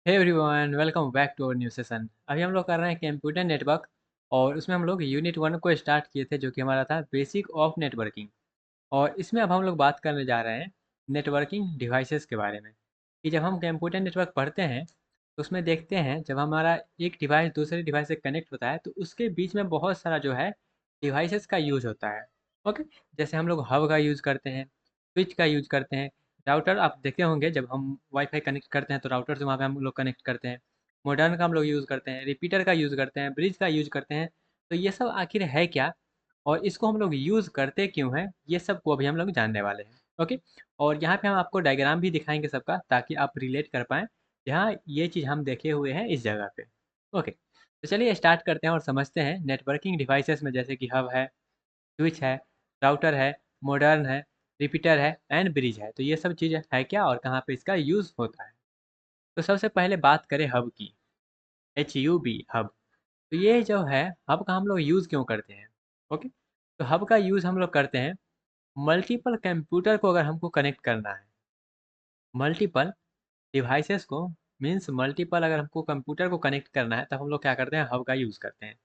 Hey everyone, welcome back to our new session. अभी हम लोग कर रहे हैं कंप्यूटर नेटवर्क और उसमें हम लोग यूनिट 1 को स्टार्ट किए थे, जो कि हमारा था बेसिक ऑफ नेटवर्किंग। और इसमें अब हम लोग बात करने जा रहे हैं नेटवर्किंग डिवाइसेस के बारे में। कि जब हम कंप्यूटर नेटवर्क पढ़ते हैं तो उसमें देखते हैं, जब हमारा एक डिवाइस दूसरे डिवाइस से कनेक्ट होता है तो उसके बीच में बहुत सारा जो है डिवाइसेस का यूज होता है। ओके। जैसे हम लोग हब का यूज़ करते हैं, स्विच का यूज करते हैं, राउटर आप देखे होंगे, जब हम वाईफाई कनेक्ट करते हैं तो राउटर से वहाँ पे हम लोग कनेक्ट करते हैं। मॉडर्न का हम लोग यूज़ करते हैं, रिपीटर का यूज़ करते हैं, ब्रिज का यूज़ करते हैं। तो ये सब आखिर है क्या, और इसको हम लोग यूज़ करते क्यों हैं, ये सब को अभी हम लोग जानने वाले हैं। ओके। और यहाँ पे हम आपको डायग्राम भी दिखाएंगे सबका, ताकि आप रिलेट कर पाएँ जहाँ ये चीज़ हम देखे हुए हैं इस जगह पे। ओके। तो चलिए स्टार्ट करते हैं और समझते हैं नेटवर्किंग डिवाइसेस में, जैसे कि हब है, स्विच है, राउटर है, मॉडर्न है, रिपीटर है एंड ब्रिज है। तो ये सब चीज़ है क्या और कहाँ पे इसका यूज़ होता है। तो सबसे पहले बात करें हब की, HUB हब। तो ये जो है, हब का हम लोग यूज़ क्यों करते हैं। ओके। तो हब का यूज़ हम लोग करते हैं मल्टीपल कंप्यूटर को अगर हमको कनेक्ट करना है, मल्टीपल डिवाइसेस को, मीन्स मल्टीपल अगर हमको कंप्यूटर को कनेक्ट करना है, तब हम लोग क्या करते हैं, हब का यूज़ करते हैं।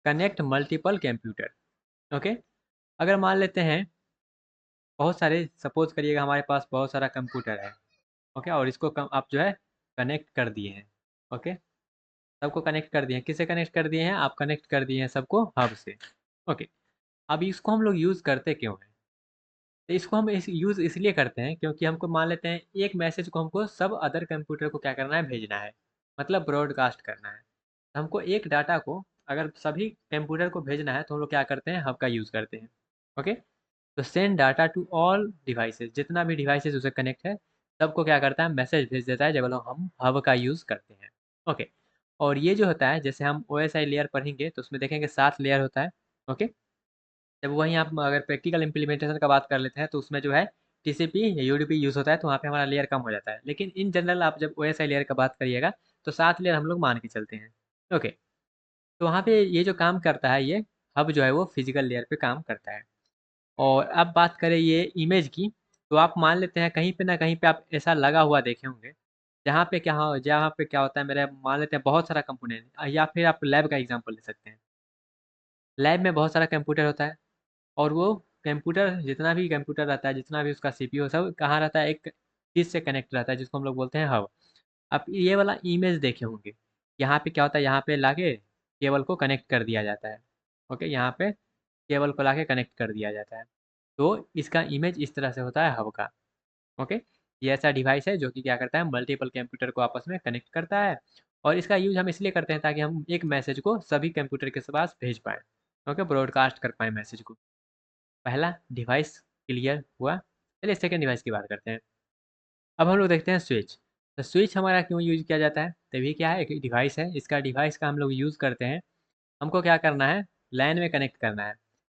Connect multiple computer. ओके। अगर मान लेते हैं बहुत सारे, सपोज करिएगा हमारे पास बहुत सारा कंप्यूटर है। ओके। और इसको आप जो है कनेक्ट कर दिए हैं। ओके। सबको कनेक्ट कर दिए हैं, किससे कनेक्ट कर दिए हैं, आप कनेक्ट कर दिए हैं सबको हब से। ओके। अब इसको हम लोग यूज़ करते क्यों हैं। तो इसको हम इस यूज़ इसलिए करते हैं क्योंकि हमको मान लेते हैं एक मैसेज को हमको सब अदर कंप्यूटर को क्या करना है, भेजना है, मतलब ब्रॉडकास्ट करना है। तो हमको एक डाटा को अगर सभी कंप्यूटर को भेजना है तो हम लोग क्या करते हैं, हब का यूज़ करते हैं। ओके। तो send data to all devices, जितना भी डिवाइसेस उसे कनेक्ट है सबको क्या करता है, मैसेज भेज देता है जब लोग हम हब का यूज़ करते हैं। ओके। और ये जो होता है, जैसे हम OSI लेयर पढ़ेंगे तो उसमें देखेंगे 7 लेयर होता है। ओके। जब वहीं आप अगर प्रैक्टिकल इम्प्लीमेंटेशन का बात कर लेते हैं तो उसमें जो है TCP या UDP यूज़ होता है, तो वहाँ पे हमारा लेयर कम हो जाता है। लेकिन इन जनरल आप जब OSI लेयर का बात करिएगा तो 7 लेयर हम लोग मान के चलते हैं। ओके। तो वहाँ पे ये जो काम करता है, ये हब जो है वो फिजिकल लेयर पे काम करता है। और अब बात करें ये इमेज की, तो आप मान लेते हैं कहीं पे ना कहीं पे आप ऐसा लगा हुआ देखे होंगे, जहाँ पे क्या होता है, मेरे मान लेते हैं बहुत सारा कंपोनेंट, या फिर आप लैब का एग्जांपल ले सकते हैं। लैब में बहुत सारा कंप्यूटर होता है, और वो कंप्यूटर, जितना भी कंप्यूटर रहता है, जितना भी उसका CPU सब कहाँ रहता है, एक चीज़ से कनेक्ट रहता है जिसको हम लोग बोलते हैं हब। आप ये वाला इमेज देखे होंगे, यहाँ पे क्या होता है, यहाँ पे लाके केबल को कनेक्ट कर दिया जाता है। ओके। यहाँ पे केबल को लाके कनेक्ट कर दिया जाता है। तो इसका इमेज इस तरह से होता है हब का। ओके। ये ऐसा डिवाइस है जो कि क्या करता है, मल्टीपल कंप्यूटर को आपस में कनेक्ट करता है। और इसका यूज हम इसलिए करते हैं ताकि हम एक मैसेज को सभी कंप्यूटर के पास भेज पाएँ। ओके, ब्रॉडकास्ट कर पाएँ मैसेज को। पहला डिवाइस क्लियर हुआ। चलिए सेकंड डिवाइस की बात करते हैं। अब हम लोग देखते हैं स्विच। तो स्विच हमारा क्यों यूज़ किया जाता है, तभी क्या है, एक डिवाइस है, इसका डिवाइस का हम लोग यूज़ करते हैं। हमको क्या करना है, लैन में कनेक्ट करना है।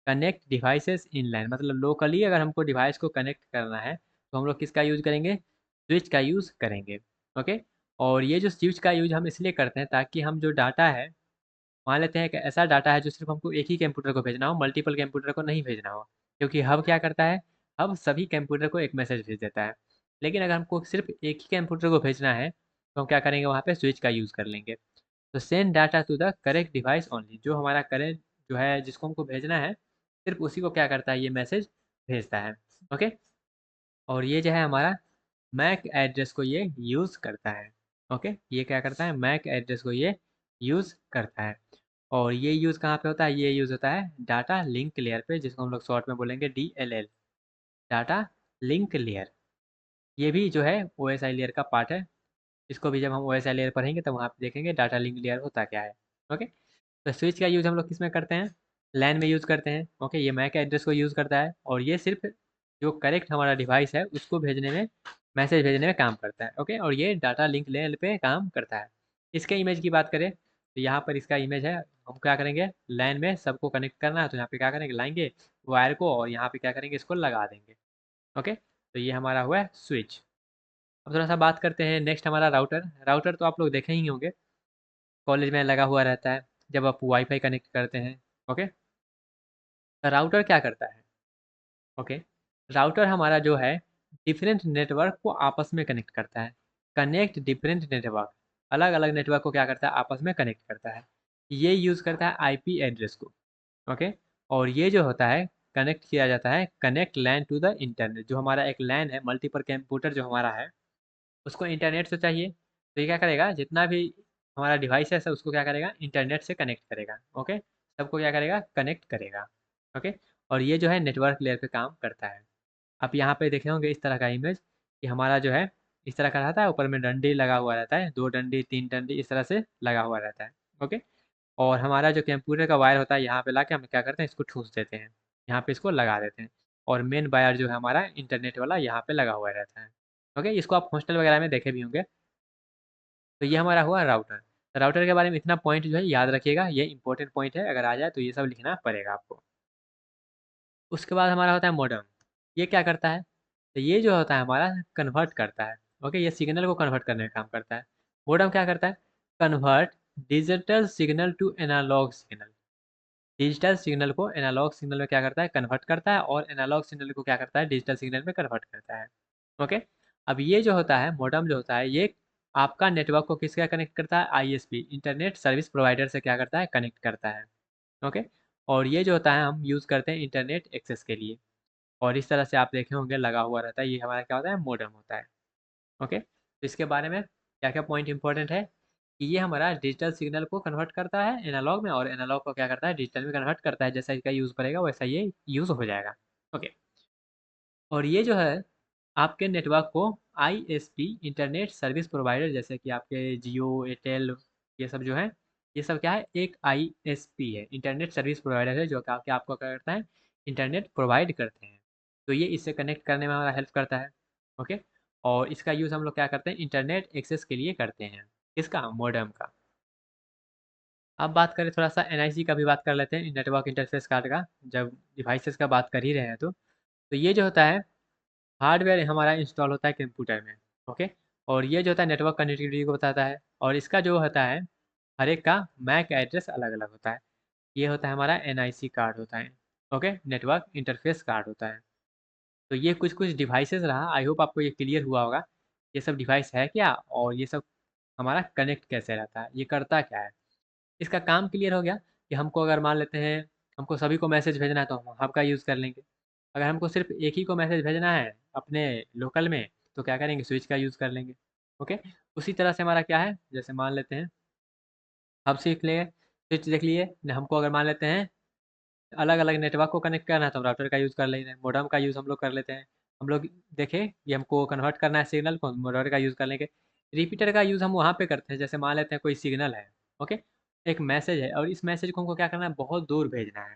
कनेक्ट डिवाइसेस इन लैन, मतलब लोकली अगर हमको डिवाइस को कनेक्ट करना है तो हम लोग किसका यूज़ करेंगे, स्विच का यूज़ करेंगे। ओके। और ये जो स्विच का यूज़ हम इसलिए करते हैं ताकि हम जो डाटा है, मान लेते हैं कि ऐसा डाटा है जो सिर्फ हमको एक ही कंप्यूटर को भेजना हो, मल्टीपल कंप्यूटर को नहीं भेजना हो। क्योंकि हब क्या करता है, हब सभी कंप्यूटर को एक मैसेज भेज देता है। लेकिन अगर हमको सिर्फ एक ही कंप्यूटर को भेजना है तो हम क्या करेंगे, वहाँ पे स्विच का यूज़ कर लेंगे। तो send data to the correct device only, जो हमारा करेंट जो है जिसको हमको भेजना है, सिर्फ उसी को क्या करता है, ये मैसेज भेजता है। ओके। और ये जो है हमारा मैक एड्रेस को ये यूज़ करता है। ओके। ये क्या करता है, मैक एड्रेस को ये यूज़ करता है। और ये यूज़ कहाँ पे होता है, ये यूज़ होता है डाटा लिंक लेयर पे, जिसको हम लोग शॉर्ट में बोलेंगे DLL, डाटा लिंक लेयर। ये भी जो है OSI लेयर का पार्ट है। इसको भी जब हम OSI लेयर पढ़ेंगे तब वहाँ पे देखेंगे डाटा लिंक लेयर होता क्या है। ओके। तो स्विच का यूज़ हम लोग किस में करते हैं, लैन में यूज़ करते हैं। ओके। ये मैक एड्रेस को यूज़ करता है, और ये सिर्फ जो करेक्ट हमारा डिवाइस है उसको भेजने में, मैसेज भेजने में काम करता है। ओके। और ये डाटा लिंक लेयर पे काम करता है। इसके इमेज की बात करें तो यहाँ पर इसका इमेज है, हम क्या करेंगे, लैन में सबको कनेक्ट करना है तो यहाँ पे क्या करेंगे, लाएंगे वायर को, और यहाँ पे क्या करेंगे, इसको लगा देंगे। ओके। तो ये हमारा हुआ है स्विच। अब थोड़ा सा बात करते हैं नेक्स्ट, हमारा राउटर। राउटर तो आप लोग देखे ही होंगे, कॉलेज में लगा हुआ रहता है जब आप वाईफाई कनेक्ट करते हैं। ओके। राउटर क्या करता है, ओके, राउटर हमारा जो है डिफरेंट नेटवर्क को आपस में कनेक्ट करता है। कनेक्ट डिफरेंट नेटवर्क, अलग अलग नेटवर्क को क्या करता है, आपस में कनेक्ट करता है। ये यूज़ करता है आईपी एड्रेस को। ओके, और ये जो होता है कनेक्ट किया जाता है connect LAN to the internet. जो हमारा एक लैन है, मल्टीपल कंप्यूटर जो हमारा है, उसको इंटरनेट से चाहिए, तो ये क्या करेगा, जितना भी हमारा डिवाइस है सब उसको क्या करेगा, इंटरनेट से कनेक्ट करेगा। ओके, सबको क्या करेगा, कनेक्ट करेगा। ओके, और ये जो है नेटवर्क लेयर पे काम करता है। आप यहाँ पे देखे होंगे इस तरह का इमेज कि हमारा जो है इस तरह का रहता है, ऊपर में डंडी लगा हुआ रहता है, 2 डंडी 3 डंडी इस तरह से लगा हुआ रहता है। ओके, और हमारा जो कंप्यूटर का वायर होता है यहाँ पे लाके हम क्या करते हैं, इसको ठूस देते हैं, यहाँ पे इसको लगा देते हैं, और मेन वायर जो है हमारा इंटरनेट वाला यहाँ पे लगा हुआ रहता है। ओके, इसको आप हॉस्टल वगैरह में देखे भी होंगे। तो ये हमारा हुआ राउटर। राउटर के बारे में इतना पॉइंट जो है याद रखिएगा, ये इंपॉर्टेंट पॉइंट है, अगर आ जाए तो ये सब लिखना पड़ेगा आपको। उसके बाद हमारा होता है मॉडेम। ये क्या करता है, तो ये जो होता है हमारा कन्वर्ट करता है। ओके, ये सिग्नल को कन्वर्ट करने का काम करता है। मॉडेम क्या करता है, convert digital signal to analog signal. Digital signal को एनालॉग सिग्नल में क्या करता है, कन्वर्ट करता है, और एनालॉग सिग्नल को क्या करता है, डिजिटल सिग्नल में कन्वर्ट करता है। ओके, अब ये जो होता है मॉडेम जो होता है, ये आपका नेटवर्क को किसका कनेक्ट करता है, आईएसपी इंटरनेट सर्विस प्रोवाइडर से क्या करता है, कनेक्ट करता है। ओके, और ये जो होता है हम यूज़ करते हैं इंटरनेट एक्सेस के लिए, और इस तरह से आप देखे होंगे लगा हुआ रहता है, ये हमारा क्या होता है, मॉडेम होता है। ओके, तो इसके बारे में क्या क्या पॉइंट इंपॉर्टेंट है कि ये हमारा डिजिटल सिग्नल को कन्वर्ट करता है एनालॉग में, और एनालॉग को क्या करता है, डिजिटल में कन्वर्ट करता है। जैसा इसका यूज़ करेगा वैसा ये यूज़ हो जाएगा। ओके, और ये जो है आपके नेटवर्क को आईएसपी इंटरनेट सर्विस प्रोवाइडर, जैसे कि आपके जियो, एयरटेल, ये सब जो है, ये सब क्या है, एक आईएसपी है, इंटरनेट सर्विस प्रोवाइडर है, जो कि आपको क्या करता है, इंटरनेट प्रोवाइड करते हैं। तो ये इससे कनेक्ट करने में हमारा हेल्प करता है। ओके, और इसका यूज़ हम लोग क्या करते हैं, इंटरनेट एक्सेस के लिए करते हैं। किसका, मॉडेम का। अब बात करें थोड़ा सा एनआईसी का भी बात कर लेते हैं, नेटवर्क इंटरफेस कार्ड का। जब डिवाइसेस का बात कर ही रहे हैं तो ये जो होता है हार्डवेयर हमारा इंस्टॉल होता है कंप्यूटर में। ओके, और ये जो होता है नेटवर्क कनेक्टिविटी को बताता है, और इसका जो होता है हर एक का मैक एड्रेस अलग अलग होता है। ये होता है हमारा एनआईसी कार्ड होता है। ओके, नेटवर्क इंटरफेस कार्ड होता है। तो ये कुछ कुछ डिवाइसेस रहा, आई होप आपको ये क्लियर हुआ होगा, ये सब डिवाइस है क्या, और ये सब हमारा कनेक्ट कैसे रहता है, ये करता क्या है। इसका काम क्लियर हो गया कि हमको अगर मान लेते हैं हमको सभी को मैसेज भेजना है तो हम हब का यूज़ कर लेंगे। अगर हमको सिर्फ एक ही को मैसेज भेजना है अपने लोकल में, तो क्या करेंगे, स्विच का यूज़ कर लेंगे। ओके, उसी तरह से हमारा क्या है, जैसे मान लेते हैं हब सीख लिए, स्विच देख लिए, हमको अगर मान लेते हैं अलग अलग नेटवर्क को कनेक्ट करना है तो हम राउटर का यूज़ कर लेते हैं, मोडेम का यूज़ हम लोग कर लेते हैं। हम लोग देखें ये हमको कन्वर्ट करना है सिग्नल को, मोडेम का यूज़ कर लेंगे। रिपीटर का यूज़ हम वहाँ पे करते हैं, जैसे मान लेते हैं कोई सिग्नल है। ओके, एक मैसेज है, और इस मैसेज को हमको क्या करना है, बहुत दूर भेजना है,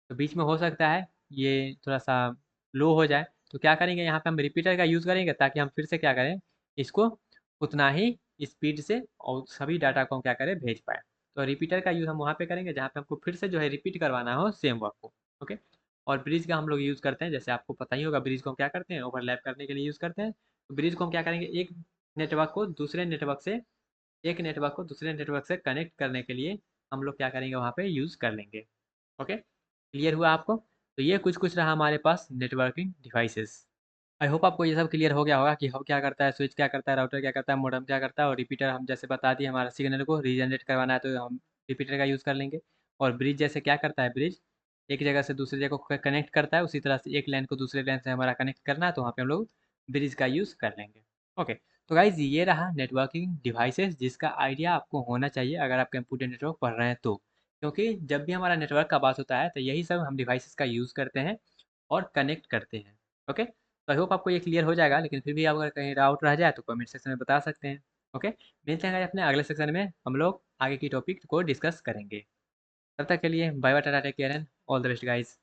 तो बीच में हो सकता है ये थोड़ा सा लो हो जाए, तो क्या करेंगे, यहाँ पे हम रिपीटर का यूज़ करेंगे, ताकि हम फिर से क्या करें, इसको उतना ही स्पीड से और सभी डाटा को हम क्या करें, भेज पाए। तो रिपीटर का यूज़ हम वहाँ पे करेंगे जहाँ पे हमको फिर से जो है रिपीट करवाना हो सेम वर्क को। ओके, और ब्रिज का हम लोग यूज़ करते हैं, जैसे आपको पता ही होगा ब्रिज को हम क्या करते हैं, ओवरलैप करने के लिए यूज़ करते हैं। तो ब्रिज को हम क्या करेंगे, एक नेटवर्क को दूसरे नेटवर्क से कनेक्ट करने के लिए हम लोग क्या करेंगे, वहाँ पे यूज़ कर लेंगे। ओके, क्लियर हुआ आपको। तो ये कुछ कुछ रहा हमारे पास नेटवर्किंग डिवाइसेस। आई होप आपको ये सब क्लियर हो गया होगा कि हब क्या करता है, स्विच क्या करता है, राउटर क्या करता है, मोडेम क्या करता है, और रिपीटर हम जैसे बता दिए, हमारा सिग्नल को रीजनरेट करवाना है तो हम रिपीटर का यूज़ कर लेंगे। और ब्रिज जैसे क्या करता है, ब्रिज एक जगह से दूसरी जगह को कनेक्ट करता है, उसी तरह से एक लाइन को दूसरे लाइन से हमारा कनेक्ट करना है तो वहाँ पे हम लोग ब्रिज का यूज़ कर लेंगे। ओके, तो गाइज ये रहा नेटवर्किंग डिवाइसेस, जिसका आइडिया आपको होना चाहिए अगर आप कंप्यूटर नेटवर्क पढ़ रहे हैं तो, क्योंकि जब भी हमारा नेटवर्क का बात होता है तो यही सब हम डिवाइसेस का यूज़ करते हैं और कनेक्ट करते हैं। ओके, तो आई होप आपको ये क्लियर हो जाएगा, लेकिन फिर भी आप अगर कहीं डाउट रह जाए तो कमेंट सेक्शन में बता सकते हैं। ओके, मिलते हैं अपने अगले सेक्शन में, हम लोग आगे की टॉपिक को डिस्कस करेंगे। तब तक के लिए bye bye, tata, take care and all the best guys.